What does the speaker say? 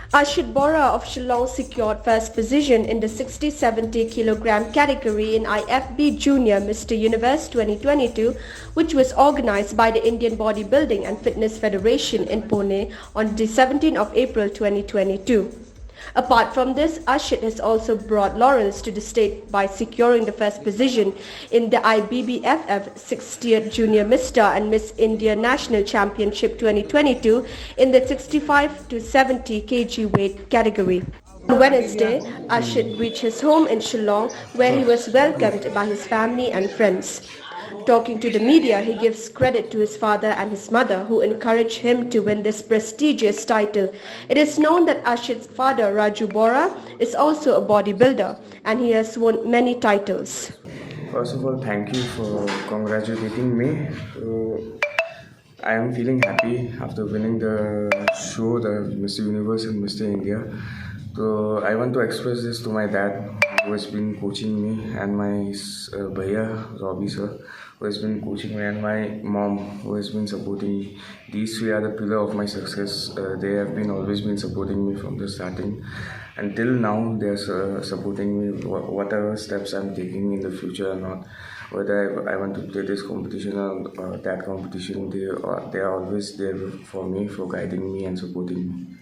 Ashit Bora of Shillong secured first position in the 60-70 kilogram category in IFB Junior Mr. Universe 2022, which was organized by the Indian Bodybuilding and Fitness Federation in Pune on the 17th of April 2022. Apart from this, Ashit has also brought laurels to the state by securing the first position in the IBBFF 60th Junior Mr. and Miss India National Championship 2022 in the 65 to 70 kg weight category. On Wednesday, Ashit reached his home in Shillong where he was welcomed by his family and friends. Talking to the media, he gives credit to his father and his mother who encouraged him to win this prestigious title. It is known that Ashit's father, Raju Bora, is also a bodybuilder and he has won many titles. First of all, thank you for congratulating me. I am feeling happy after winning the show, the Mr. Universe and Mr. India. So I want to express this to my dad, who has been coaching me, and my bhaiya, Robbie sir, who has been coaching me, and my mom, who has been supporting me. These three are the pillar of my success. They have been always been supporting me from the starting. Until now, they are supporting me, whatever steps I'm taking in the future or not. Whether I want to play this competition or that competition, they are always there for me, for guiding me and supporting me.